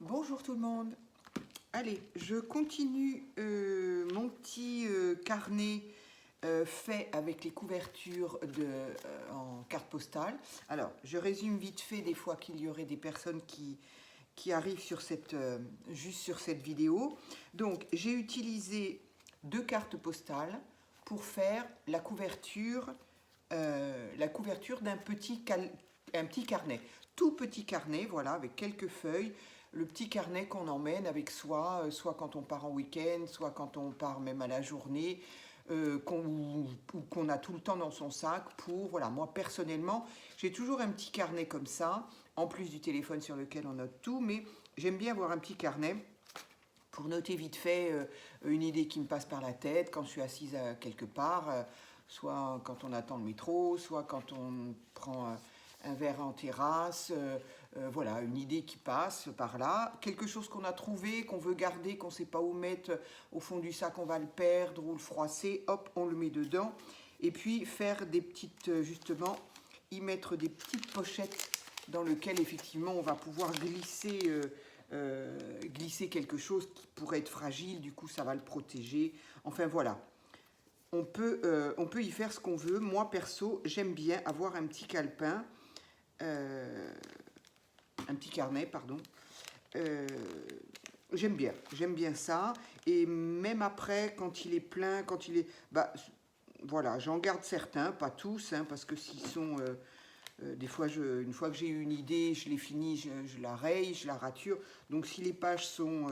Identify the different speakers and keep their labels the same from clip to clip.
Speaker 1: Bonjour tout le monde. Allez, je continue mon petit carnet fait avec les couvertures en carte postale. Alors, je résume vite fait des fois qu'il y aurait des personnes qui arrivent juste sur cette vidéo. Donc, j'ai utilisé 2 cartes postales pour faire la couverture d'un un petit carnet. Tout petit carnet, voilà, avec quelques feuilles. Le petit carnet qu'on emmène avec soi, soit quand on part en week-end, soit quand on part même à la journée, qu'on a tout le temps dans son sac pour, voilà, moi personnellement, j'ai toujours un petit carnet comme ça, en plus du téléphone sur lequel on note tout, mais j'aime bien avoir un petit carnet pour noter vite fait une idée qui me passe par la tête quand je suis assise quelque part, soit quand on attend le métro, soit quand on prend un verre en terrasse, voilà, une idée qui passe par là, quelque chose qu'on a trouvé, qu'on veut garder, qu'on ne sait pas où mettre au fond du sac, on va le perdre ou le froisser, hop, on le met dedans. Et puis faire des petites, justement, y mettre des petites pochettes dans lesquelles effectivement on va pouvoir glisser quelque chose qui pourrait être fragile, du coup ça va le protéger. Enfin voilà, on peut y faire ce qu'on veut. Moi perso, j'aime bien avoir un petit calepin, un petit carnet, pardon. J'aime bien ça. Et même après, quand il est plein, quand il est... Bah, voilà, j'en garde certains, pas tous, hein, parce que s'ils sont... des fois, une fois que j'ai une idée, je l'ai finie, je la raye, je la rature. Donc si les pages sont...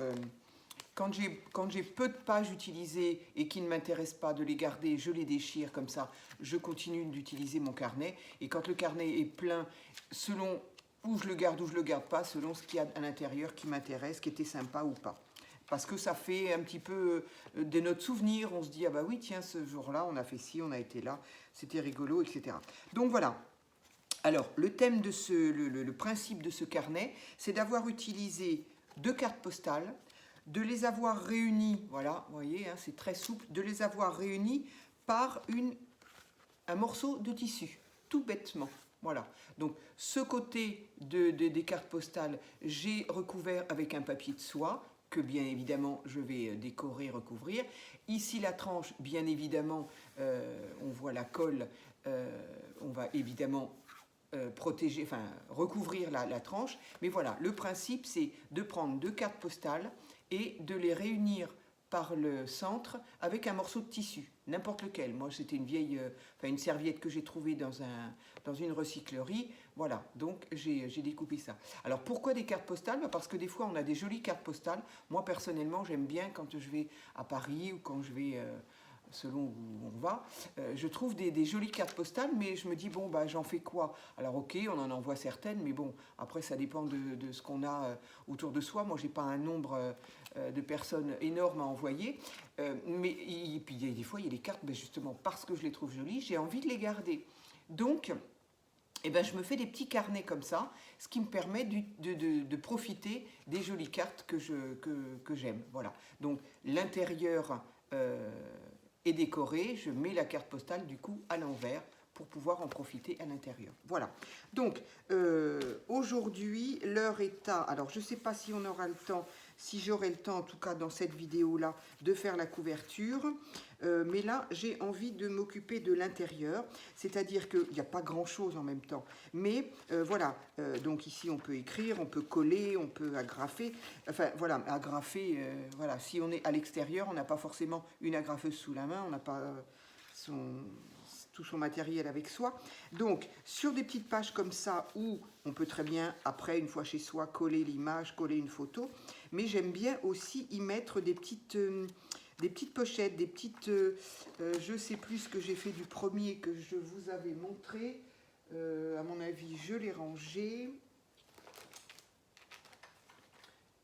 Speaker 1: quand j'ai peu de pages utilisées et qui ne m'intéressent pas de les garder, je les déchire comme ça, je continue d'utiliser mon carnet. Et quand le carnet est plein, selon où je le garde ou je le garde pas, selon ce qu'il y a à l'intérieur qui m'intéresse, qui était sympa ou pas. Parce que ça fait un petit peu de notre souvenir, on se dit, ah bah oui, tiens, ce jour-là, on a fait ci, on a été là, c'était rigolo, etc. Donc voilà. Alors, le thème de le principe de ce carnet, c'est d'avoir utilisé 2 cartes postales, de les avoir réunies, voilà, vous voyez, hein, c'est très souple, de les avoir réunies par un morceau de tissu, tout bêtement. Voilà, donc ce côté des cartes postales, j'ai recouvert avec un papier de soie, que bien évidemment je vais décorer, recouvrir. Ici la tranche, bien évidemment, on voit la colle, on va évidemment protéger, enfin recouvrir la tranche. Mais voilà, le principe c'est de prendre 2 cartes postales et de les réunir par le centre avec un morceau de tissu, n'importe lequel. Moi c'était une serviette que j'ai trouvée dans une recyclerie. Voilà, donc j'ai découpé ça. Alors pourquoi des cartes postales? Parce que des fois on a des jolies cartes postales. Moi personnellement j'aime bien quand je vais à Paris ou quand je vais... selon où on va, je trouve des jolies cartes postales, mais je me dis, bon, bah, j'en fais quoi? Alors, ok, on en envoie certaines, mais bon, après, ça dépend de ce qu'on a autour de soi. Moi, j'ai pas un nombre de personnes énorme à envoyer, mais et puis, des fois, il y a des cartes, ben, justement, parce que je les trouve jolies, j'ai envie de les garder. Donc, eh ben, je me fais des petits carnets comme ça, ce qui me permet de profiter des jolies cartes que j'aime. Voilà. Donc, l'intérieur... est décoré, je mets la carte postale du coup à l'envers pour pouvoir en profiter à l'intérieur. Voilà, donc aujourd'hui l'heure est à, alors je ne sais pas si on aura le temps, si j'aurai le temps en tout cas dans cette vidéo là de faire la couverture, mais là j'ai envie de m'occuper de l'intérieur, c'est-à-dire qu'il n'y a pas grand chose en même temps, mais voilà, donc ici on peut écrire, on peut coller, on peut agrafer, enfin voilà, agrafer, voilà, si on est à l'extérieur, on n'a pas forcément une agrafeuse sous la main, on n'a pas tout son matériel avec soi. Donc, sur des petites pages comme ça, où on peut très bien, après, une fois chez soi, coller l'image, coller une photo, mais j'aime bien aussi y mettre des petites pochettes, des petites... je ne sais plus ce que j'ai fait du premier que je vous avais montré. À mon avis, je l'ai rangé.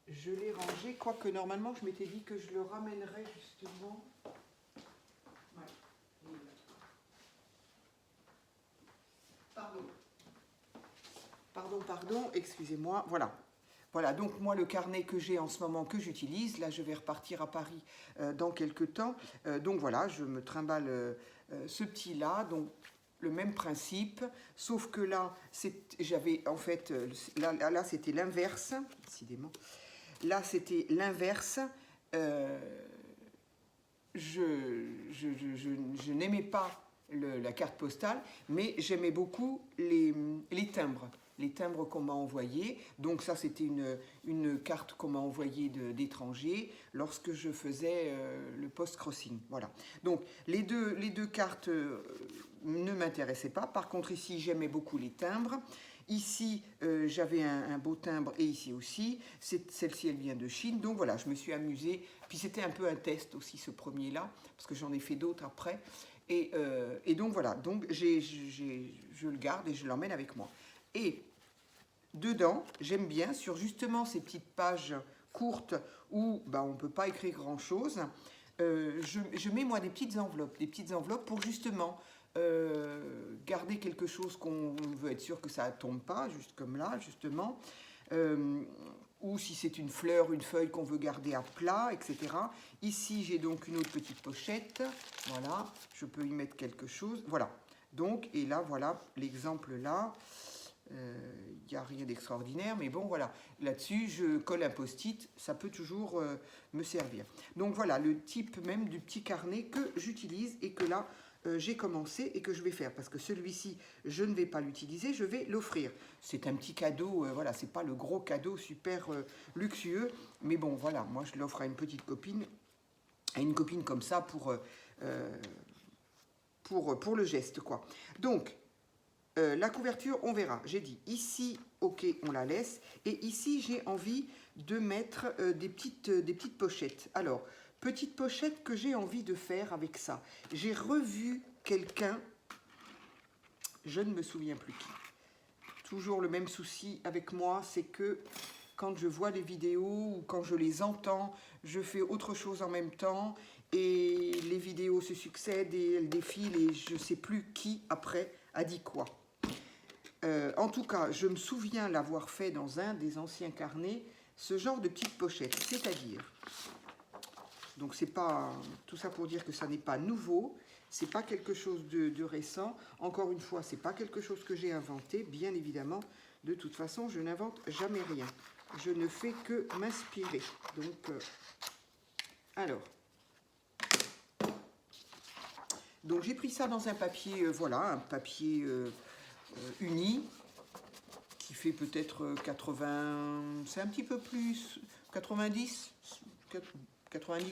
Speaker 1: Je l'ai rangé, quoique normalement, je m'étais dit que je le ramènerais justement... Pardon, excusez-moi, voilà. Voilà, donc moi, le carnet que j'ai en ce moment, que j'utilise, là, je vais repartir à Paris dans quelques temps. Donc voilà, je me trimballe ce petit-là, donc le même principe, sauf que là, j'avais en fait, là c'était l'inverse, décidément. Là, c'était l'inverse. Je n'aimais pas la carte postale, mais j'aimais beaucoup les timbres. Les timbres qu'on m'a envoyés. Donc ça, c'était une carte qu'on m'a envoyée d'étrangers lorsque je faisais le post-crossing. Voilà. Donc les deux cartes ne m'intéressaient pas. Par contre, ici, j'aimais beaucoup les timbres. Ici, j'avais un beau timbre et ici aussi. Celle-ci, elle vient de Chine. Donc voilà, je me suis amusée. Puis c'était un peu un test aussi, ce premier-là, parce que j'en ai fait d'autres après. Et donc voilà, donc je le garde et je l'emmène avec moi. Et dedans, j'aime bien, sur justement ces petites pages courtes où on ne peut pas écrire grand-chose, je mets moi des petites enveloppes pour justement garder quelque chose qu'on veut être sûr que ça ne tombe pas, juste comme là, justement. Ou si c'est une fleur, une feuille qu'on veut garder à plat, etc. Ici, j'ai donc une autre petite pochette. Voilà, je peux y mettre quelque chose. Voilà. Donc, et là, voilà, l'exemple là. Il n'y a rien d'extraordinaire, mais bon, voilà. Là-dessus, je colle un post-it, ça peut toujours me servir. Donc voilà, le type même du petit carnet que j'utilise et que là, j'ai commencé et que je vais faire. Parce que celui-ci, je ne vais pas l'utiliser, je vais l'offrir. C'est un petit cadeau, voilà, c'est pas le gros cadeau super luxueux, mais bon, voilà, moi, je l'offre à une petite copine, comme ça pour le geste, quoi. Donc, la couverture, on verra. J'ai dit ici, ok, on la laisse. Et ici, j'ai envie de mettre des petites pochettes. Alors, petite pochette que j'ai envie de faire avec ça. J'ai revu quelqu'un, je ne me souviens plus qui. Toujours le même souci avec moi, c'est que quand je vois les vidéos ou quand je les entends, je fais autre chose en même temps. Et les vidéos se succèdent et elles défilent et je ne sais plus qui, après, a dit quoi. En tout cas, je me souviens l'avoir fait dans un des anciens carnets, ce genre de petite pochette, c'est-à-dire, donc c'est pas, tout ça pour dire que ça n'est pas nouveau, c'est pas quelque chose de récent, encore une fois, c'est pas quelque chose que j'ai inventé, bien évidemment, de toute façon, je n'invente jamais rien, je ne fais que m'inspirer, donc j'ai pris ça dans un papier, voilà, un papier uni, qui fait peut-être 80, c'est un petit peu plus, 90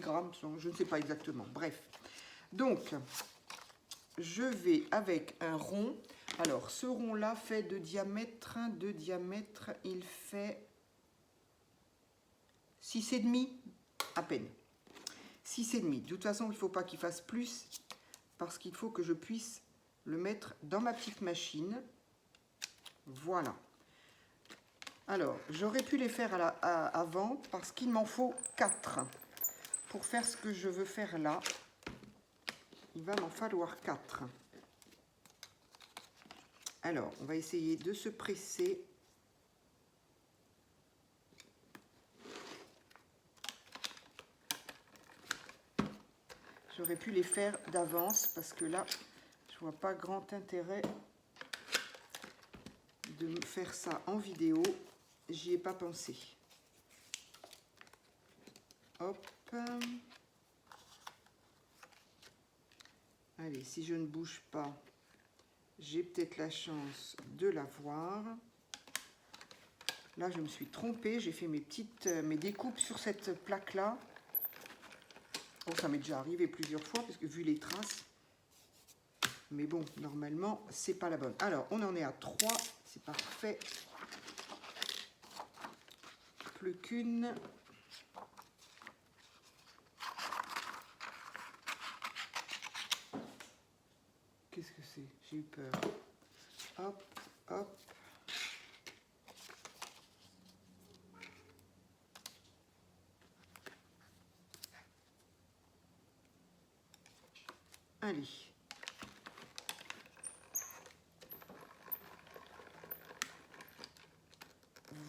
Speaker 1: grammes, je ne sais pas exactement, bref. Donc, je vais avec un rond, alors ce rond-là fait de diamètre, il fait 6,5 à peine. 6,5, de toute façon, il ne faut pas qu'il fasse plus, parce qu'il faut que je puisse le mettre dans ma petite machine. Voilà. Alors, j'aurais pu les faire avant parce qu'il m'en faut 4. Pour faire ce que je veux faire là, il va m'en falloir 4. Alors, on va essayer de se presser. J'aurais pu les faire d'avance parce que là, je vois pas grand intérêt de me faire ça en vidéo. J'y ai pas pensé. Hop. Allez, si je ne bouge pas, j'ai peut-être la chance de l'avoir. Là, je me suis trompée. J'ai fait mes découpes sur cette plaque-là. Oh, ça m'est déjà arrivé plusieurs fois, parce que vu les traces. Mais bon, normalement, c'est pas la bonne. Alors, on en est à 3. C'est parfait. Plus qu'une. Qu'est-ce que c'est? J'ai eu peur. Hop, hop. Allez.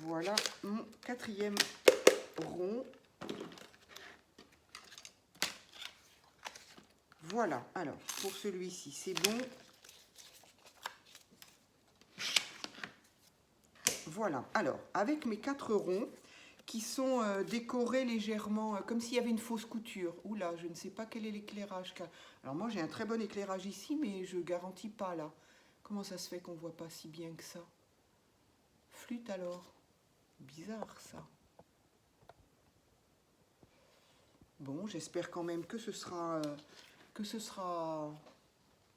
Speaker 1: Voilà mon 4e rond. Voilà, alors pour celui-ci c'est bon. Voilà, alors avec mes 4 ronds, qui sont décorés légèrement, comme s'il y avait une fausse couture. Oula, je ne sais pas quel est l'éclairage. Alors moi j'ai un très bon éclairage ici, mais je garantis pas là. Comment ça se fait qu'on voit pas si bien que ça? Flûte alors. Bizarre ça. Bon, j'espère quand même que ce sera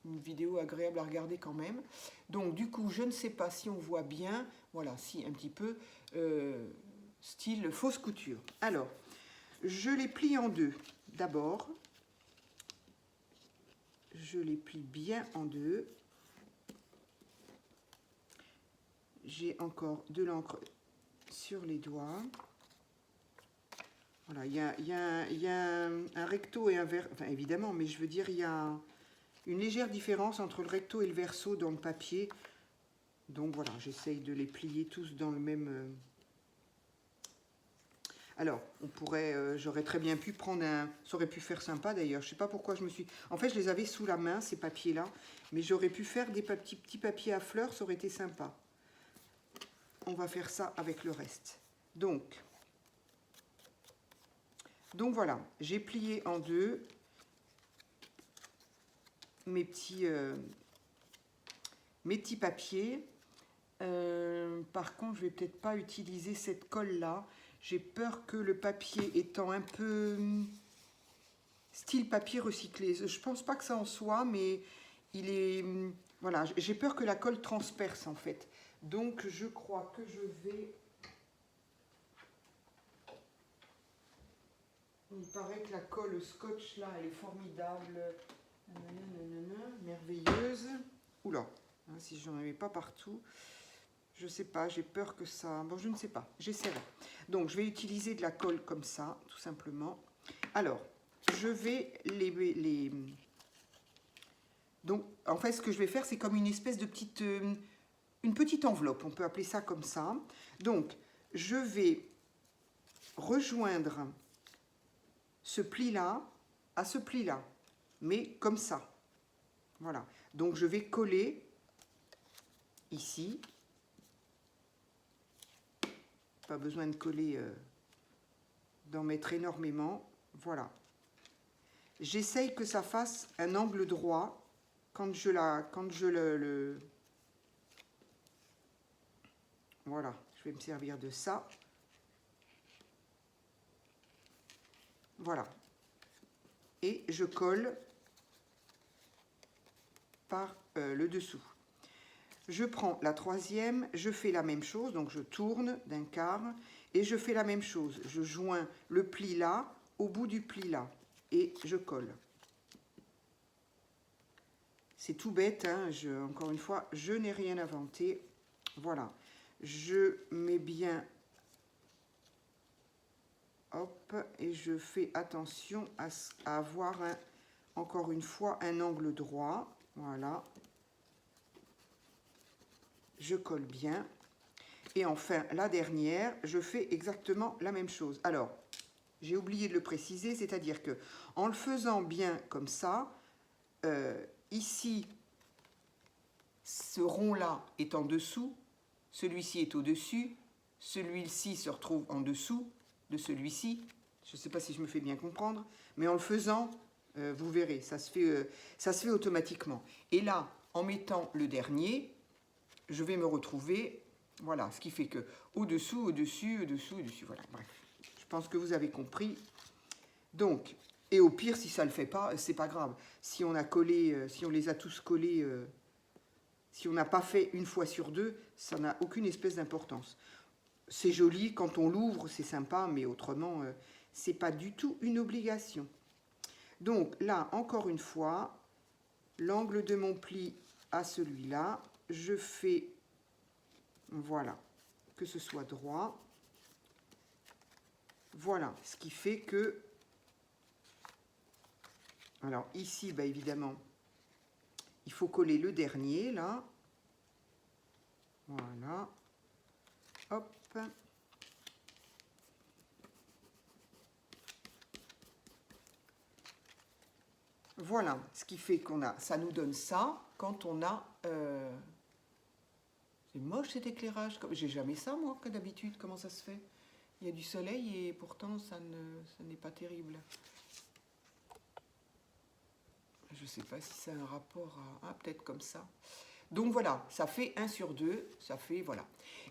Speaker 1: une vidéo agréable à regarder quand même. Donc du coup, je ne sais pas si on voit bien. Voilà, si un petit peu. Style fausse couture. Alors, je les plie en deux. D'abord, je les plie bien en deux. J'ai encore de l'encre sur les doigts. Voilà, il y a un recto et un verso, enfin évidemment, mais je veux dire, il y a une légère différence entre le recto et le verso dans le papier. Donc voilà, j'essaye de les plier tous dans le même... Alors, on pourrait, j'aurais très bien pu prendre un... Ça aurait pu faire sympa d'ailleurs, je ne sais pas pourquoi je me suis... En fait, je les avais sous la main, ces papiers-là, mais j'aurais pu faire des petits papiers à fleurs, ça aurait été sympa. On va faire ça avec le reste. Donc voilà, j'ai plié en deux mes petits papiers. Par contre, je vais peut-être pas utiliser cette colle-là. J'ai peur que le papier étant un peu style papier recyclé, je pense pas que ça en soit, mais il est... Voilà, j'ai peur que la colle transperce en fait. Donc je crois que je vais... Il paraît que la colle scotch là, elle est formidable, merveilleuse. Oula, hein, si je n'en avais pas partout, je sais pas, j'ai peur que ça... Bon, je ne sais pas, j'essaierai. Donc je vais utiliser de la colle comme ça, tout simplement. Alors, je vais les... Donc, en fait, ce que je vais faire, c'est comme une espèce de petite... une petite enveloppe, on peut appeler ça comme ça. Donc, je vais rejoindre ce pli-là à ce pli-là, mais comme ça. Voilà. Donc, je vais coller ici. Pas besoin de coller, d'en mettre énormément. Voilà. J'essaye que ça fasse un angle droit quand je le... Voilà, je vais me servir de ça. Voilà. Et je colle par le dessous. Je prends la troisième, je fais la même chose, donc je tourne d'un quart et je fais la même chose. Je joins le pli là au bout du pli là et je colle. C'est tout bête, hein, encore une fois, je n'ai rien inventé. Voilà, je mets bien, hop, et je fais attention à avoir, encore une fois, un angle droit. Voilà. Je colle bien. Et enfin, la dernière, je fais exactement la même chose. Alors, j'ai oublié de le préciser, c'est-à-dire que en le faisant bien comme ça, ici, ce rond-là est en dessous, celui-ci est au-dessus, celui-ci se retrouve en dessous de celui-ci. Je ne sais pas si je me fais bien comprendre, mais en le faisant, vous verrez, ça se fait automatiquement. Et là, en mettant le dernier, je vais me retrouver, voilà, ce qui fait que au-dessous, au-dessus, au-dessous, au-dessus, voilà, bref. Je pense que vous avez compris. Donc, et au pire, si ça ne le fait pas, c'est pas grave. Si on a collé, si on les a tous collés, si on n'a pas fait une fois sur deux, ça n'a aucune espèce d'importance. C'est joli, quand on l'ouvre, c'est sympa, mais autrement, c'est pas du tout une obligation. Donc là, encore une fois, l'angle de mon pli à celui-là, je fais, voilà, que ce soit droit. Voilà, ce qui fait que, alors ici, bah évidemment, il faut coller le dernier, là. Voilà. Hop. Voilà, ce qui fait qu'on a, ça nous donne ça quand on a... c'est moche cet éclairage, j'ai jamais ça moi que d'habitude, comment ça se fait? Il y a du soleil et pourtant ça n'est pas terrible. Je ne sais pas si ça a un rapport à... Ah, peut-être comme ça. Donc voilà, ça fait 1 sur 2, ça fait, voilà.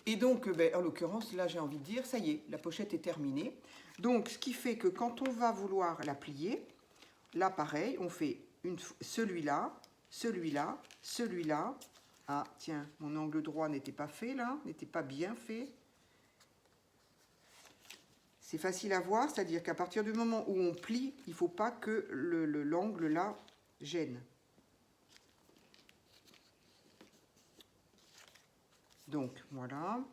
Speaker 1: Et donc, en l'occurrence, là, j'ai envie de dire, ça y est, la pochette est terminée. Donc, ce qui fait que quand on va vouloir la plier, là, pareil, on fait celui-là, celui-là, celui-là. Ah, tiens, mon angle droit n'était pas fait, là, n'était pas bien fait. C'est facile à voir, c'est-à-dire qu'à partir du moment où on plie, il ne faut pas que l'angle, là, gêne. Donc, voilà.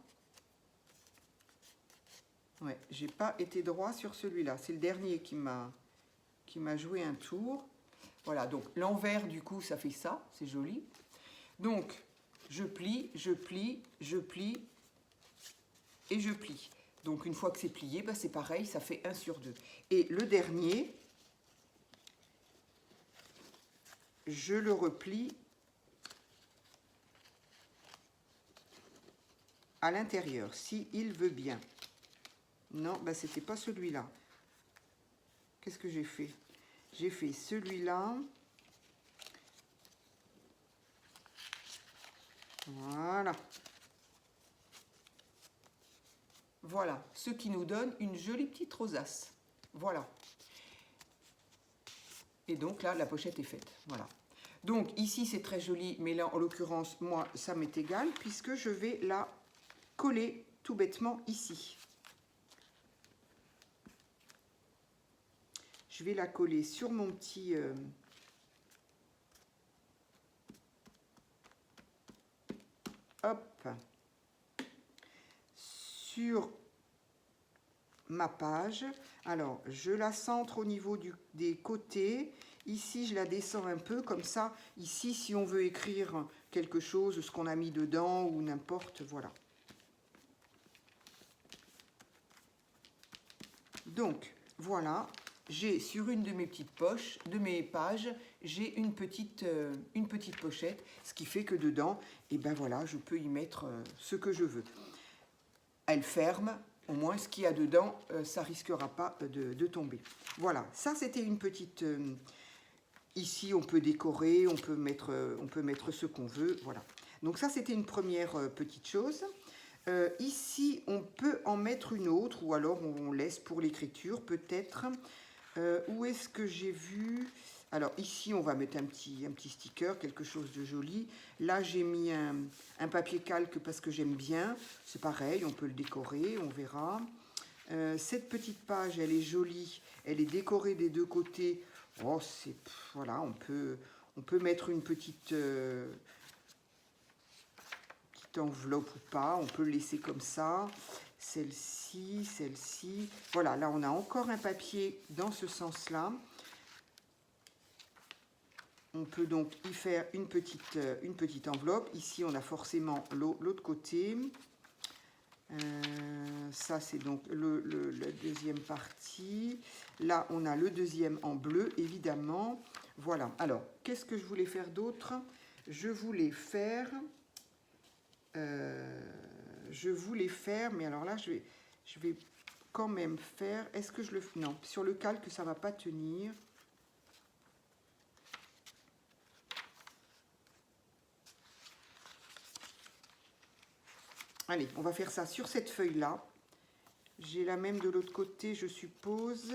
Speaker 1: Ouais, j'ai pas été droit sur celui-là. C'est le dernier qui m'a joué un tour. Voilà, donc l'envers, du coup, ça fait ça. C'est joli. Donc, je plie, je plie, je plie et je plie. Donc, une fois que c'est plié, bah, c'est pareil, ça fait 1 sur 2. Et le dernier, je le replie à l'intérieur, si il veut bien. Non, bah, c'était pas celui-là. Qu'est-ce que j'ai fait? J'ai fait celui-là. Voilà. Voilà, ce qui nous donne une jolie petite rosace. Voilà. Et donc là, la pochette est faite. Voilà. Donc ici, c'est très joli, mais là, en l'occurrence, moi, ça m'est égal, puisque je vais la coller tout bêtement ici. Je vais la coller sur mon petit... hop, sur ma page. Alors, je la centre au niveau des côtés. Ici, je la descends un peu, comme ça. Ici, si on veut écrire quelque chose, ce qu'on a mis dedans ou n'importe, voilà. Donc, voilà. J'ai sur une de mes petites poches, de mes pages, j'ai une petite pochette, ce qui fait que dedans, et ben voilà, je peux y mettre ce que je veux. Elle ferme, au moins ce qu'il y a dedans, ça risquera pas de tomber. Voilà, ça c'était une petite... ici on peut décorer, on peut mettre ce qu'on veut, voilà. Donc ça c'était une première petite chose. Ici on peut en mettre une autre, ou alors on laisse pour l'écriture peut-être. Où est-ce que j'ai vu? Alors ici on va mettre un petit sticker, quelque chose de joli. Là j'ai mis un papier calque parce que j'aime bien. C'est pareil, on peut le décorer, on verra. Cette petite page, elle est jolie, elle est décorée des deux côtés. Oh, voilà, on peut mettre une petite enveloppe ou pas, on peut le laisser comme ça. Celle-ci, celle-ci. Voilà, là on a encore un papier dans ce sens-là. On peut donc y faire une petite enveloppe. Ici, on a forcément l'autre côté. Ça, c'est donc la deuxième partie. Là, on a le deuxième en bleu, évidemment. Voilà. Alors, qu'est-ce que je voulais faire d'autre? Je voulais faire, mais alors là, je vais quand même faire... Est-ce que je le... Non, sur le calque, ça ne va pas tenir. Allez, on va faire ça sur cette feuille-là. J'ai la même de l'autre côté, je suppose.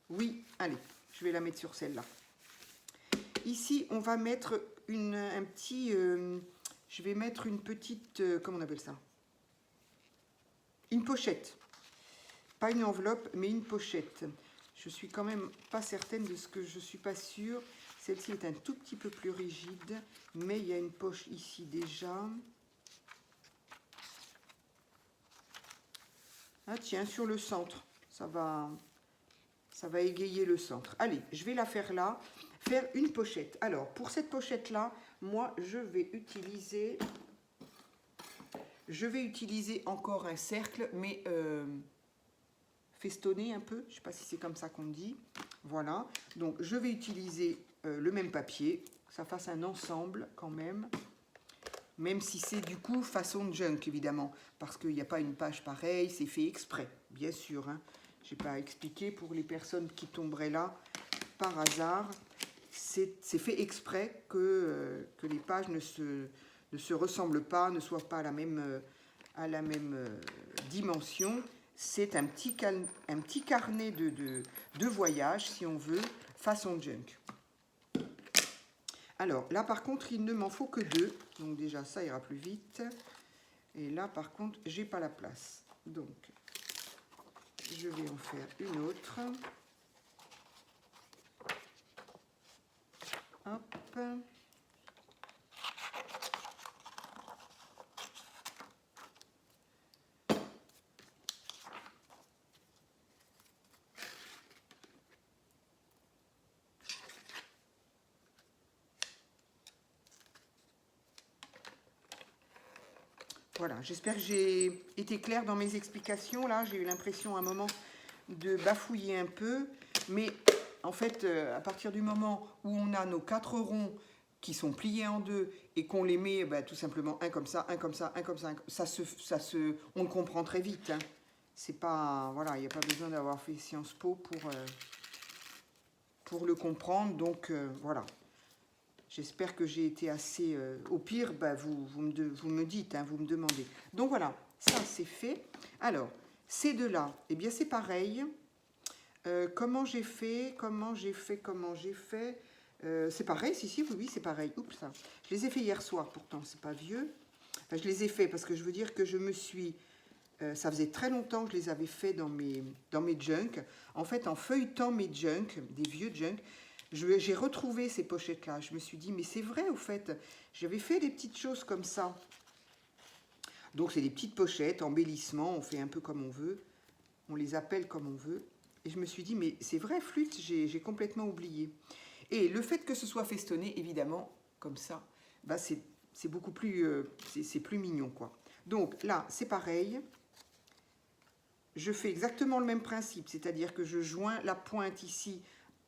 Speaker 1: Oui, allez, je vais la mettre sur celle-là. Ici, on va mettre un petit... je vais mettre une petite... comment on appelle ça? Une pochette. Pas une enveloppe, mais une pochette. Je suis quand même pas certaine de ce que je suis pas sûre. Celle-ci est un tout petit peu plus rigide, mais il y a une poche ici déjà. Ah tiens, sur le centre, ça va égayer le centre. Allez, je vais la faire là, faire une pochette. Alors, pour cette pochette-là, moi, je vais utiliser encore un cercle, mais festonné un peu. Je ne sais pas si c'est comme ça qu'on dit. Voilà, donc je vais utiliser le même papier, que ça fasse un ensemble quand même. Même si c'est du coup façon junk, évidemment, parce qu'il n'y a pas une page pareille, c'est fait exprès. bien sûr, hein, je n'ai pas à expliquer pour les personnes qui tomberaient là par hasard. C'est fait exprès que les pages ne se ressemblent pas, ne soient pas à la même dimension. C'est un petit carnet de voyage, si on veut, façon junk. Alors, là, par contre, il ne m'en faut que 2. Donc, déjà, ça ira plus vite. Et là, par contre, j'ai pas la place. Donc, je vais en faire une autre. Hop. Voilà, j'espère que j'ai été claire dans mes explications. Là, j'ai eu l'impression à un moment de bafouiller un peu. Mais en fait, à partir du moment où on a nos 4 ronds qui sont pliés en deux et qu'on les met tout simplement un comme ça, un comme ça, un comme ça, on le comprend très vite. Hein. C'est pas, voilà, il n'y a pas besoin d'avoir fait Sciences Po pour le comprendre. Donc voilà. J'espère que j'ai été assez... au pire, vous me dites, hein, vous me demandez. Donc voilà, ça c'est fait. Alors, ces deux-là, eh bien c'est pareil. Comment j'ai fait c'est pareil, si, oui, c'est pareil. Oups, ça. Je les ai fait hier soir, pourtant, c'est pas vieux. Enfin, je les ai fait parce que je veux dire que je me suis... ça faisait très longtemps que je les avais fait dans mes junk. En fait, en feuilletant mes junk, des vieux junk, j'ai retrouvé ces pochettes-là. Je me suis dit, mais c'est vrai, au fait, j'avais fait des petites choses comme ça. Donc, c'est des petites pochettes, embellissements, on fait un peu comme on veut. On les appelle comme on veut. Et je me suis dit, mais c'est vrai, flûte, j'ai complètement oublié. Et le fait que ce soit festonné, évidemment, comme ça, c'est beaucoup plus... c'est plus mignon, quoi. Donc, là, c'est pareil. Je fais exactement le même principe, c'est-à-dire que je joins la pointe ici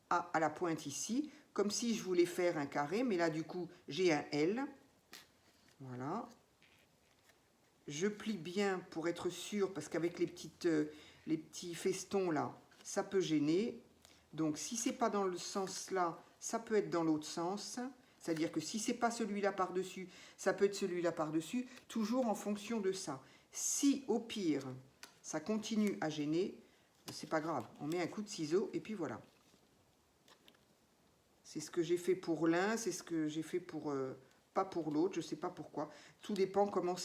Speaker 1: à la pointe ici, comme si je voulais faire un carré, mais là du coup j'ai un L. Voilà. Je plie bien pour être sûr, parce qu'avec les petits festons là, ça peut gêner. Donc si c'est pas dans le sens là, ça peut être dans l'autre sens. C'est-à-dire que si c'est pas celui-là par-dessus, ça peut être celui-là par-dessus, toujours en fonction de ça. Si au pire, ça continue à gêner, c'est pas grave. On met un coup de ciseau et puis voilà. C'est ce que j'ai fait pour l'un, c'est ce que j'ai fait pour pas pour l'autre, je ne sais pas pourquoi. Tout dépend comment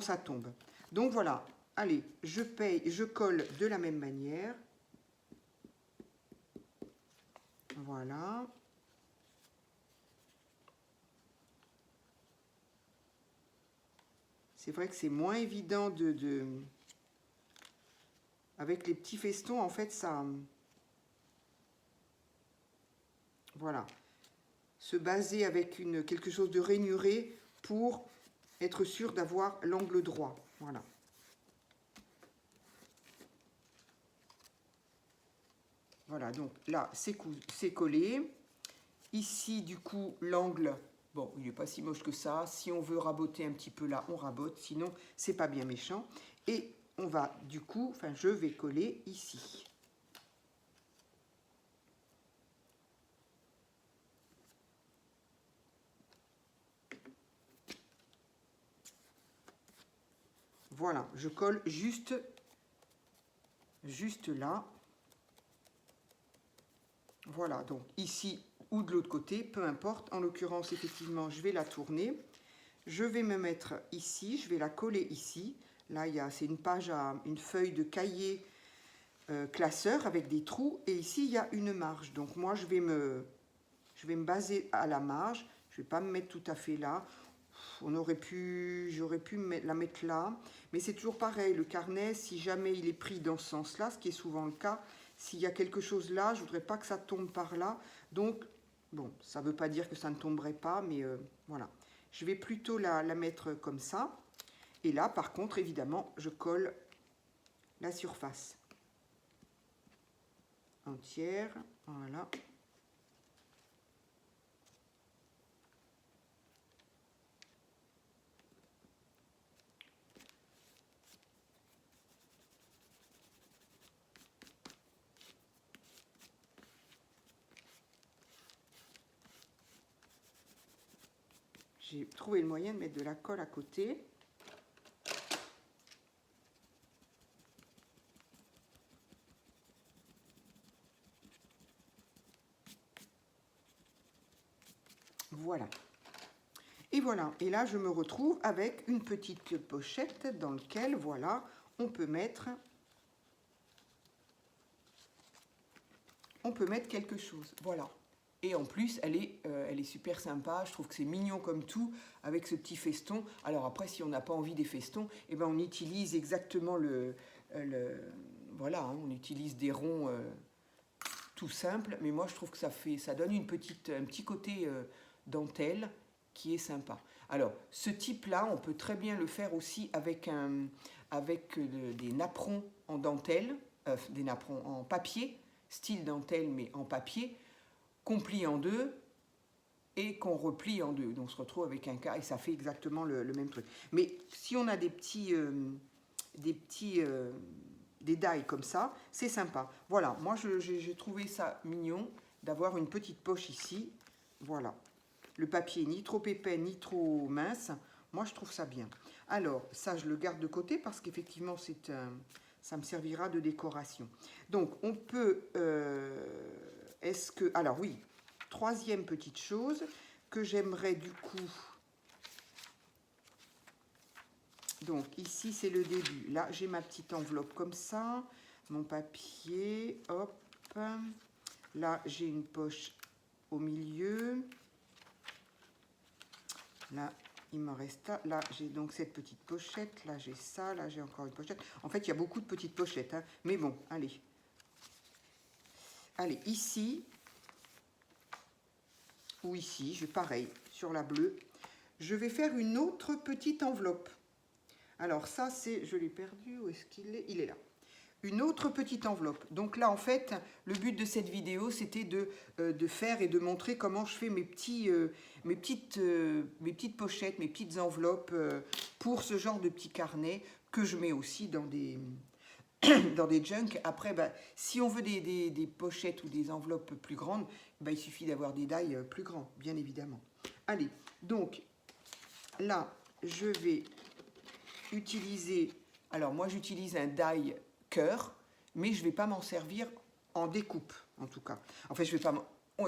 Speaker 1: ça tombe. Donc voilà, allez, je colle de la même manière. Voilà. C'est vrai que c'est moins évident avec les petits festons, en fait, ça... Voilà. Se baser avec quelque chose de rainuré pour être sûr d'avoir l'angle droit. Voilà. Voilà, donc là, c'est collé. Ici, du coup, l'angle, bon, il n'est pas si moche que ça. Si on veut raboter un petit peu là, on rabote. Sinon, c'est pas bien méchant. Et on va, du coup, je vais coller ici. Voilà, je colle juste là. Voilà, donc ici ou de l'autre côté, peu importe. En l'occurrence, effectivement, je vais la tourner. Je vais me mettre ici, je vais la coller ici. Là, c'est une feuille de cahier classeur avec des trous. Et ici, il y a une marge. Donc moi, je vais me baser à la marge. Je ne vais pas me mettre tout à fait là. J'aurais pu la mettre là. Mais c'est toujours pareil, le carnet, si jamais il est pris dans ce sens-là, ce qui est souvent le cas, s'il y a quelque chose là, je ne voudrais pas que ça tombe par là. Donc, bon, ça ne veut pas dire que ça ne tomberait pas, mais voilà. Je vais plutôt la mettre comme ça. Et là, par contre, évidemment, je colle la surface entière. Voilà. j'ai trouvé le moyen de mettre de la colle à côté. Voilà. Et voilà. Et là, je me retrouve avec une petite pochette dans laquelle, voilà, on peut mettre quelque chose. Voilà. Et en plus, elle est super sympa. Je trouve que c'est mignon comme tout, avec ce petit feston. Alors après, si on n'a pas envie des festons, eh ben on utilise exactement voilà, hein, on utilise des ronds tout simples. Mais moi, je trouve que ça donne un petit côté dentelle qui est sympa. Alors, ce type-là, on peut très bien le faire aussi avec des napperons en dentelle, des napperons en papier, style dentelle, mais en papier, qu'on plie en deux et qu'on replie en deux. Donc on se retrouve avec un cas et ça fait exactement le même truc. Mais si on a des dailles comme ça, c'est sympa. Voilà, moi j'ai trouvé ça mignon d'avoir une petite poche ici. Voilà, le papier ni trop épais ni trop mince. Moi je trouve ça bien. Alors ça je le garde de côté parce qu'effectivement ça me servira de décoration. Donc on peut... alors oui, troisième petite chose que j'aimerais du coup... Donc ici c'est le début. Là j'ai ma petite enveloppe comme ça. Mon papier, hop. Là j'ai une poche au milieu. Là il me reste là j'ai donc cette petite pochette. Là j'ai ça, là j'ai encore une pochette. En fait il y a beaucoup de petites pochettes. Hein. Mais bon, allez. Allez, ici... ou ici, pareil, sur la bleue, je vais faire une autre petite enveloppe. Alors ça, c'est, je l'ai perdu, où est-ce qu'il est? Il est là. Une autre petite enveloppe. Donc là, en fait, le but de cette vidéo, c'était de faire et de montrer comment je fais mes petites pochettes, mes petites enveloppes pour ce genre de petits carnets que je mets aussi dans des junks. Après, bah, si on veut des pochettes ou des enveloppes plus grandes, bah, il suffit d'avoir des die plus grands, bien évidemment. Allez, donc là, je vais utiliser... Alors, moi, j'utilise un die cœur, mais je ne vais pas m'en servir en découpe, en tout cas. En fait, je vais pas...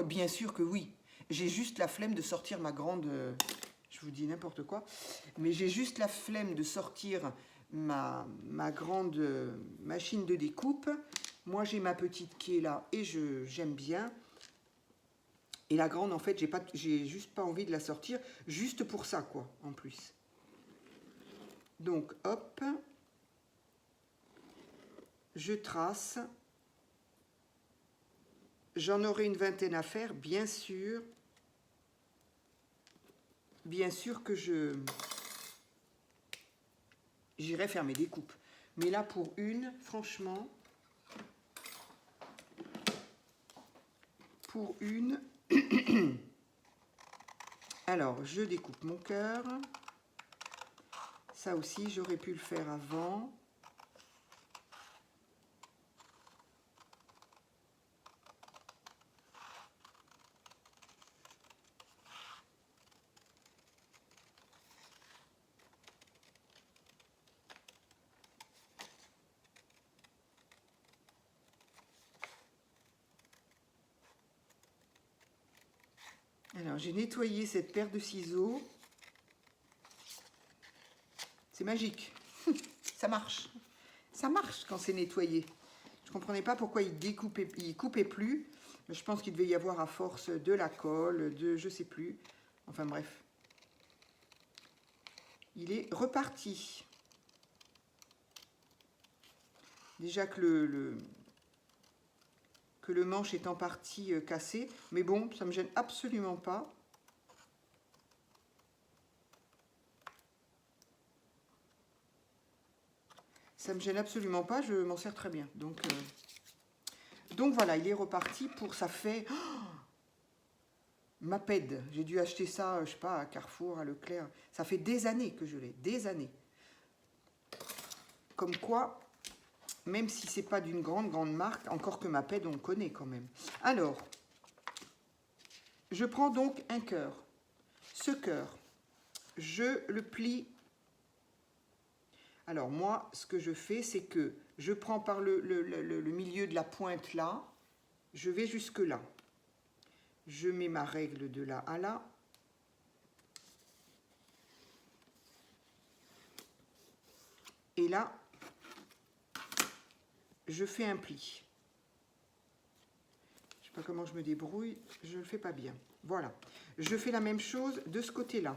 Speaker 1: Bien sûr que oui. J'ai juste la flemme de sortir ma grande... je vous dis n'importe quoi. Mais j'ai juste la flemme de sortir... Ma grande machine de découpe. Moi j'ai ma petite qui est là et j'aime bien. Et la grande en fait j'ai juste pas envie de la sortir juste pour ça quoi en plus. Donc hop, je trace. J'en aurai une vingtaine à faire bien sûr. Bien sûr que j'irai faire mes découpes. Mais là, pour une, franchement, pour une... Alors, je découpe mon cœur. Ça aussi, j'aurais pu le faire avant. Alors, j'ai nettoyé cette paire de ciseaux. C'est magique. Ça marche. Ça marche quand c'est nettoyé. Je ne comprenais pas pourquoi il coupait plus. Je pense qu'il devait y avoir à force de la colle, de je sais plus. Enfin bref. Il est reparti. Déjà que le manche est en partie cassé. Mais bon, ça ne me gêne absolument pas. Ça ne me gêne absolument pas, je m'en sers très bien. Donc voilà, il est reparti pour... Ça fait... Oh, Maped, j'ai dû acheter ça, je sais pas, à Carrefour, à Leclerc. Ça fait des années que je l'ai, des années. Comme quoi, même si c'est pas d'une grande marque, encore que Maped, on connaît quand même. Alors, je prends donc un cœur. Ce cœur, je le plie. Alors moi, ce que je fais, c'est que je prends par le milieu de la pointe là, je vais jusque là. Je mets ma règle de là à là. Et là, je fais un pli. Je ne sais pas comment je me débrouille, je ne le fais pas bien. Voilà. Je fais la même chose de ce côté-là.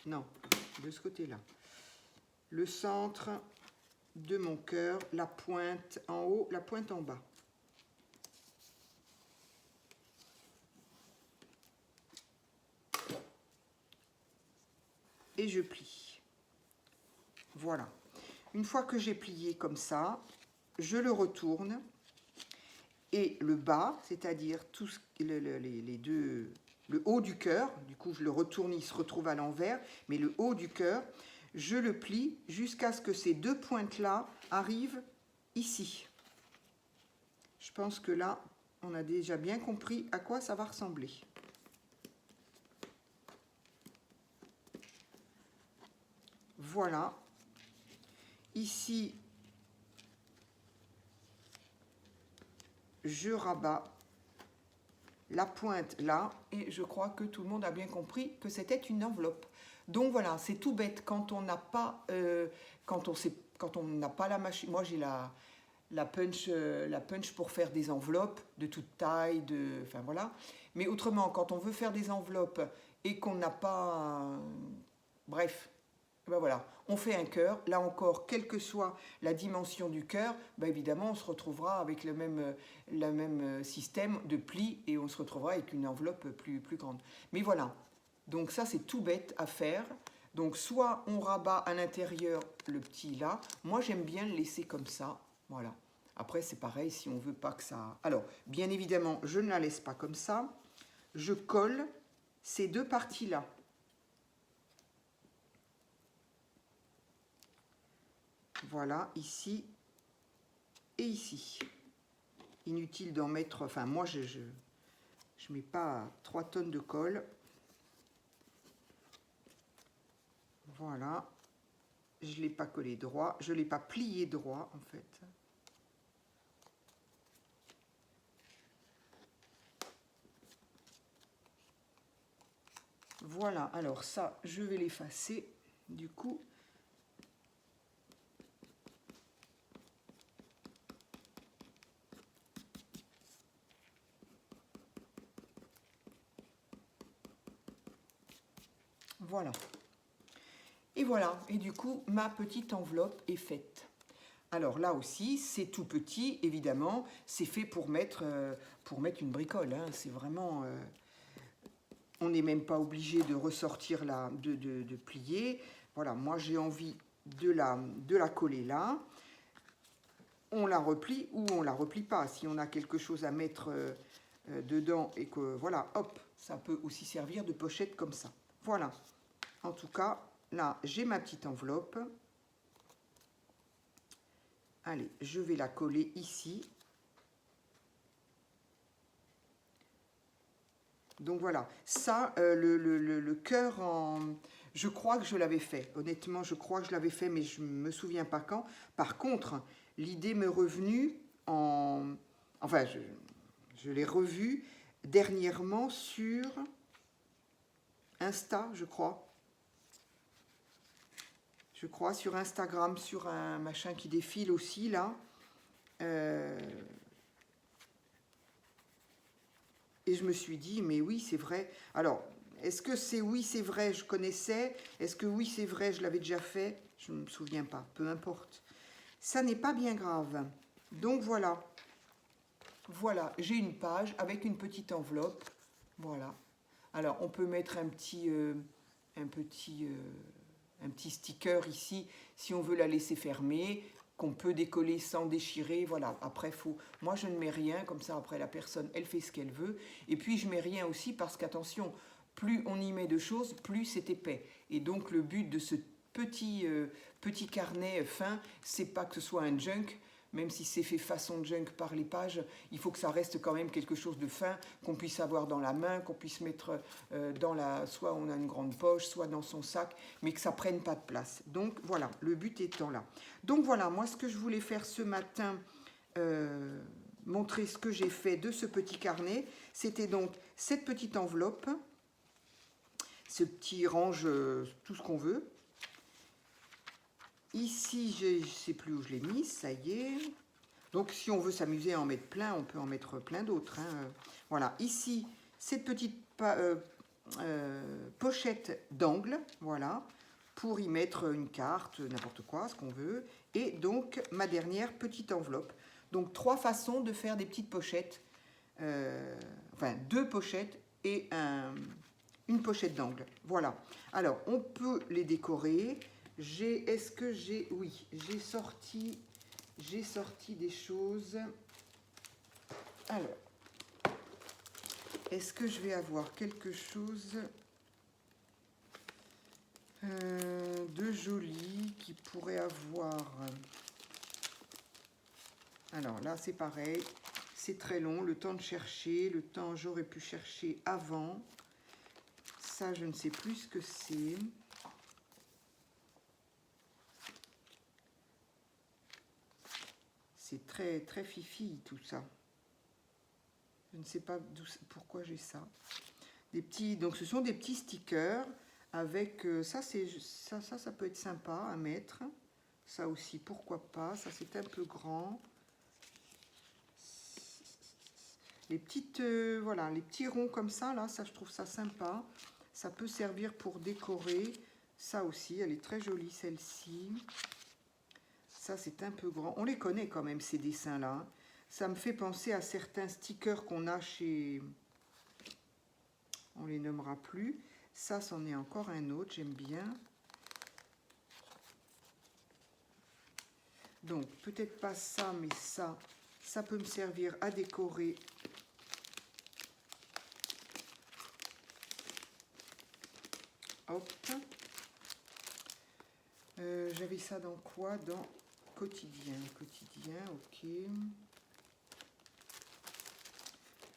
Speaker 1: Non, de ce côté-là. Le centre de mon cœur, la pointe en haut, la pointe en bas. Et je plie. Voilà. Une fois que j'ai plié comme ça, je le retourne et le bas, c'est-à-dire tout les deux, le haut du cœur, du coup je le retourne, il se retrouve à l'envers, mais le haut du cœur, je le plie jusqu'à ce que ces deux pointes-là arrivent ici. Je pense que là, on a déjà bien compris à quoi ça va ressembler. Voilà. Ici, je rabats la pointe là, et je crois que tout le monde a bien compris que c'était une enveloppe. Donc voilà, c'est tout bête quand on n'a pas, quand on n'a pas la machine. Moi j'ai la punch pour faire des enveloppes de toute taille, enfin voilà. Mais autrement, quand on veut faire des enveloppes et qu'on n'a pas, bref. Ben voilà, on fait un cœur. Là encore, quelle que soit la dimension du cœur, ben évidemment, on se retrouvera avec le même système de pli et on se retrouvera avec une enveloppe plus grande. Mais voilà, donc ça c'est tout bête à faire. Donc soit on rabat à l'intérieur le petit là. Moi j'aime bien le laisser comme ça. Voilà. Après c'est pareil si on veut pas que ça... Alors, bien évidemment, je ne la laisse pas comme ça. Je colle ces deux parties là. Voilà, ici et ici. Inutile d'en mettre... Enfin, moi, je mets pas 3 tonnes de colle. Voilà. Je ne l'ai pas collé droit. Je ne l'ai pas plié droit, en fait. Voilà. Alors ça, je vais l'effacer. Du coup... Voilà. Et voilà. Et du coup, ma petite enveloppe est faite. Alors là aussi, c'est tout petit, évidemment. C'est fait pour mettre une bricole. Hein. C'est vraiment... on n'est même pas obligé de ressortir là, de plier. Voilà, moi j'ai envie de la coller là. On la replie ou on la replie pas. Si on a quelque chose à mettre dedans et que, voilà, hop, ça peut aussi servir de pochette comme ça. Voilà. En tout cas, là, j'ai ma petite enveloppe. Allez, je vais la coller ici. Donc voilà, ça, le cœur en... Je crois que je l'avais fait. Honnêtement, je crois que je l'avais fait, mais je ne me souviens pas quand. Par contre, l'idée m'est revenue en... Enfin, je l'ai revue dernièrement sur Insta, je crois. Je crois, sur Instagram, sur un machin qui défile aussi, là. Et je me suis dit, mais oui, c'est vrai. Alors, est-ce que c'est oui, c'est vrai, je connaissais? Est-ce que oui, c'est vrai, je l'avais déjà fait? Je ne me souviens pas, peu importe. Ça n'est pas bien grave. Donc voilà. Voilà, j'ai une page avec une petite enveloppe. Voilà. Alors, on peut mettre un petit sticker ici, si on veut la laisser fermer, qu'on peut décoller sans déchirer. Voilà, après, moi, je ne mets rien, comme ça, après, la personne, elle fait ce qu'elle veut. Et puis, je mets rien aussi parce qu'attention, plus on y met de choses, plus c'est épais. Et donc, le but de ce petit carnet fin, c'est pas que ce soit un junk, même si c'est fait façon junk par les pages, il faut que ça reste quand même quelque chose de fin, qu'on puisse avoir dans la main, qu'on puisse mettre soit on a une grande poche, soit dans son sac, mais que ça prenne pas de place. Donc voilà, le but étant là. Donc voilà, moi ce que je voulais faire ce matin, montrer ce que j'ai fait de ce petit carnet, c'était donc cette petite enveloppe, ce petit range, tout ce qu'on veut. Ici, je ne sais plus où je l'ai mis, ça y est. Donc si on veut s'amuser à en mettre plein, on peut en mettre plein d'autres. Hein. Voilà, ici, cette petite pochette d'angle, voilà, pour y mettre une carte, n'importe quoi, ce qu'on veut. Et donc, ma dernière petite enveloppe. Donc, 3 façons de faire des petites pochettes. Enfin, 2 pochettes et une pochette d'angle. Voilà. Alors, on peut les décorer. Est-ce que j'ai... Oui, j'ai sorti des choses. Alors, est-ce que je vais avoir quelque chose de joli qui pourrait avoir... Alors là, c'est pareil. C'est très long, le temps de chercher. Le temps, j'aurais pu chercher avant. Ça, je ne sais plus ce que c'est. C'est très, très fifi, tout ça. Je ne sais pas pourquoi j'ai ça. Donc, ce sont des petits stickers avec... ça peut être sympa à mettre. Ça aussi, pourquoi pas. Ça, c'est un peu grand. Les petites... voilà, les petits ronds comme ça, là, ça, je trouve ça sympa. Ça peut servir pour décorer. Ça aussi, elle est très jolie, celle-ci. Ça, c'est un peu grand. On les connaît quand même, ces dessins-là. Ça me fait penser à certains stickers qu'on a chez... On les nommera plus. Ça, c'en est encore un autre, j'aime bien. Donc, peut-être pas ça, mais ça peut me servir à décorer. Hop. J'avais ça dans quoi? Dans quotidien. Quotidien, ok.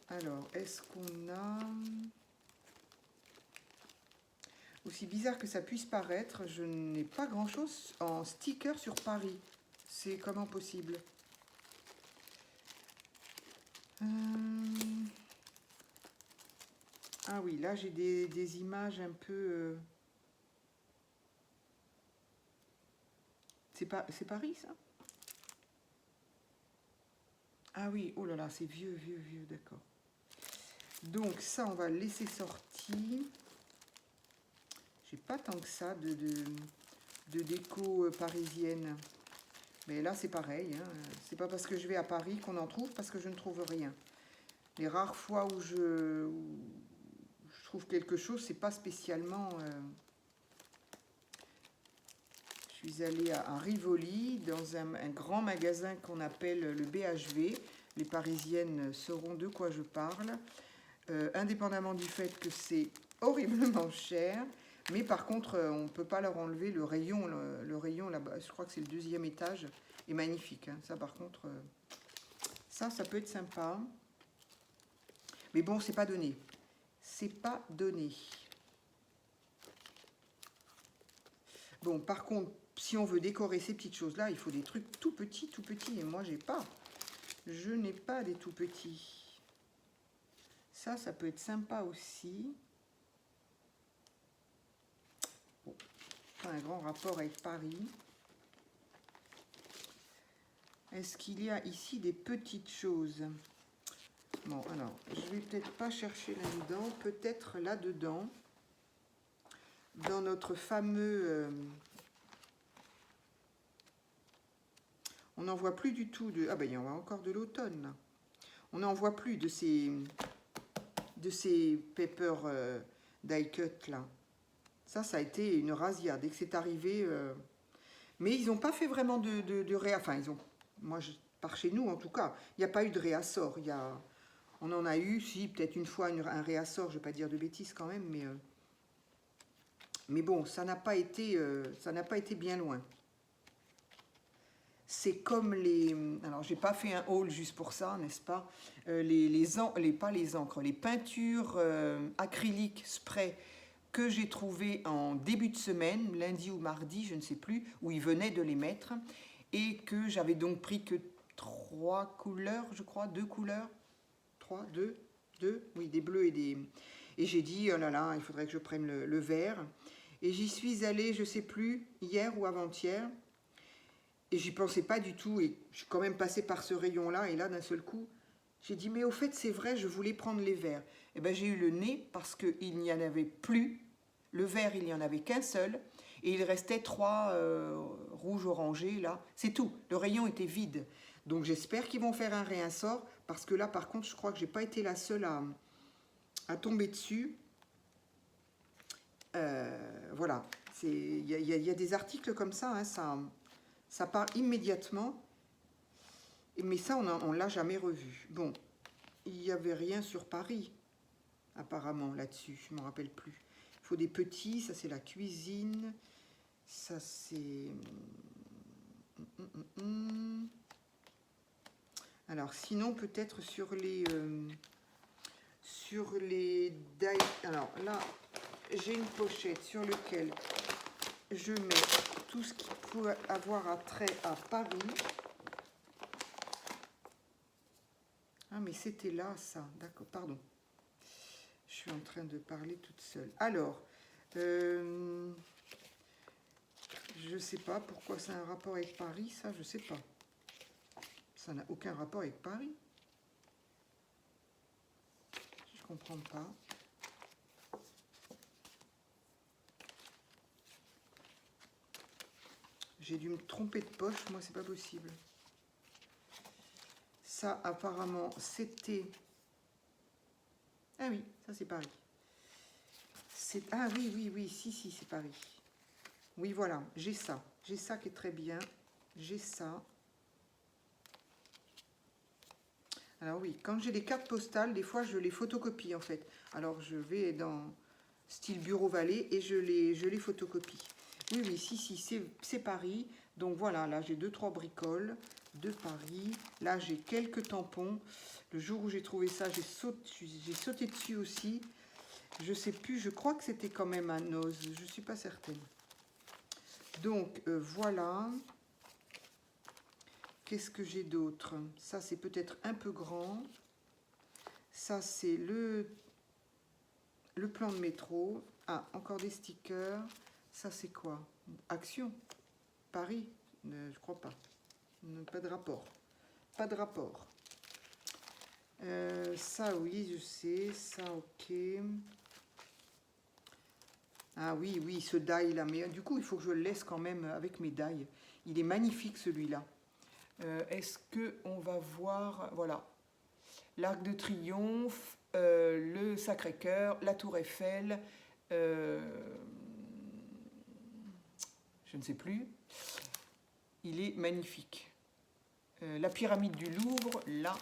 Speaker 1: Alors, est-ce qu'on a... Aussi bizarre que ça puisse paraître, je n'ai pas grand-chose en sticker sur Paris. C'est comment possible? Ah oui, là j'ai des images un peu... C'est Paris, ça? Ah oui, oh là là, c'est vieux, d'accord. Donc ça, on va le laisser sortir. J'ai pas tant que ça de déco parisienne. Mais là, c'est pareil. Hein. C'est pas parce que je vais à Paris qu'on en trouve, parce que je ne trouve rien. Les rares fois où je trouve quelque chose, c'est pas spécialement... Je suis allée à Rivoli, dans un grand magasin qu'on appelle le BHV. Les Parisiennes sauront de quoi je parle. Indépendamment du fait que c'est horriblement cher. Mais par contre, on ne peut pas leur enlever le rayon. Le rayon là-bas, je crois que c'est le 2e étage, est magnifique. Hein. Ça, par contre, ça peut être sympa. Mais bon, c'est pas donné. C'est pas donné. Bon, par contre, si on veut décorer ces petites choses-là, il faut des trucs tout petits. Et moi, j'ai pas. Je n'ai pas des tout petits. Ça peut être sympa aussi. Bon, pas un grand rapport avec Paris. Est-ce qu'il y a ici des petites choses? Bon, alors, je vais peut-être pas chercher là-dedans. Peut-être là-dedans. Dans notre fameux... on n'en voit plus du tout de... Ah ben, il y en a encore de l'automne, là. On n'en voit plus de ces paper die cut, là. Ça a été une razzia. Dès que c'est arrivé... Mais ils n'ont pas fait vraiment de réa... Enfin, ils ont... Moi, par chez nous, en tout cas, il n'y a pas eu de réassort. On en a eu, si, peut-être une fois un réassort, je ne vais pas dire de bêtises quand même, mais bon, ça n'a pas été bien loin. c'est comme les... Alors, j'ai pas fait un haul juste pour ça, n'est-ce pas? Pas les encres, les peintures acryliques spray que j'ai trouvé en début de semaine, lundi ou mardi, je ne sais plus, où ils venaient de les mettre, et que j'avais donc pris que 3 couleurs, je crois, 2 couleurs, 3, 2, oui, des bleus et des... Et j'ai dit, oh là là, il faudrait que je prenne le vert. Et j'y suis allée, je ne sais plus, hier ou avant-hier, et j'y pensais pas du tout, et je suis quand même passée par ce rayon-là, et là, d'un seul coup, j'ai dit, mais au fait, c'est vrai, je voulais prendre les verts. Et bien, j'ai eu le nez, parce qu'il n'y en avait plus. Le vert, il n'y en avait qu'un seul, et il restait 3 rouges orangés, là. C'est tout, le rayon était vide. Donc, j'espère qu'ils vont faire un réinsort, parce que là, par contre, je crois que j'ai pas été la seule à tomber dessus. Voilà, il y a des articles comme ça, hein, ça part immédiatement, mais ça, on l'a jamais revu. Bon, il n'y avait rien sur Paris, apparemment, là-dessus, je ne me rappelle plus. Il faut des petits, ça c'est la cuisine, ça c'est... Alors, sinon, peut-être sur les... Alors, là, j'ai une pochette sur laquelle je mets tout ce qui pourrait avoir attrait à Paris. Ah, mais c'était là, ça. D'accord, pardon. Je suis en train de parler toute seule. Alors, je ne sais pas pourquoi ça a un rapport avec Paris, ça, je ne sais pas. Ça n'a aucun rapport avec Paris. Je ne comprends pas. J'ai dû me tromper de poche, moi, c'est pas possible. Ça, apparemment, c'était... Ah oui, ça, c'est Paris. Ah oui, si, c'est Paris. Oui, voilà, j'ai ça. J'ai ça qui est très bien. J'ai ça. Alors oui, quand j'ai des cartes postales, des fois, je les photocopie, en fait. Alors, je vais dans style Bureau Vallée et je les photocopie. Oui, si, c'est Paris. Donc voilà, là, j'ai 2-3 bricoles de Paris. Là, j'ai quelques tampons. Le jour où j'ai trouvé ça, j'ai sauté dessus aussi. Je sais plus, je crois que c'était quand même un ose. Je ne suis pas certaine. Donc, voilà. Qu'est-ce que j'ai d'autre? Ça, c'est peut-être un peu grand. Ça, c'est le plan de métro. Ah, encore des stickers. Ça, c'est quoi? Action. Paris? Je crois pas. Pas de rapport. Pas de rapport. Ça, oui, je sais. Ça, ok. Ah oui, ce die-là. Mais du coup, il faut que je le laisse quand même avec mes die. Il est magnifique, celui-là. Est-ce qu'on va voir... Voilà. L'Arc de Triomphe, le Sacré-Cœur, la Tour Eiffel... je ne sais plus. Il est magnifique. La pyramide du Louvre, là,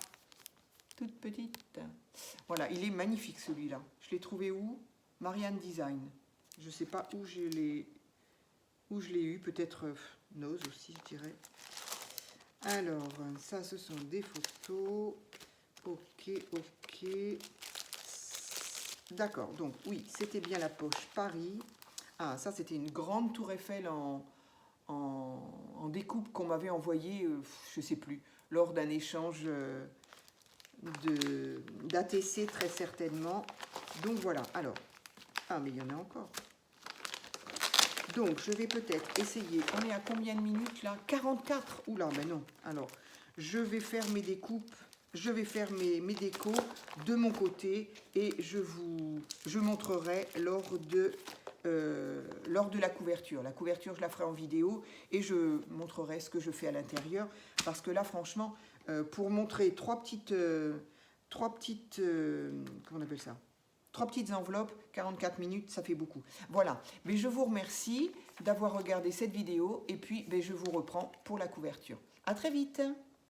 Speaker 1: toute petite. Voilà, il est magnifique celui-là. Je l'ai trouvé où? Marianne Design. Je ne sais pas où je l'ai eu. Peut-être Nose aussi, je dirais. Alors, ça, ce sont des photos. Ok. D'accord, donc oui, c'était bien la poche Paris. Ah, ça, c'était une grande tour Eiffel en découpe qu'on m'avait envoyée, je ne sais plus, lors d'un échange d'ATC, très certainement. Donc voilà, alors, ah, mais il y en a encore. Donc, je vais peut-être essayer, on est à combien de minutes là? 44. Oula, mais non. Alors, je vais faire mes découpes, je vais faire mes décos de mon côté et je montrerai lors de la couverture. La couverture, je la ferai en vidéo et je montrerai ce que je fais à l'intérieur. Parce que là, franchement, pour montrer trois petites comment on appelle ça? 3 petites enveloppes, 44 minutes, ça fait beaucoup. Voilà, mais je vous remercie d'avoir regardé cette vidéo et puis je vous reprends pour la couverture. À très vite!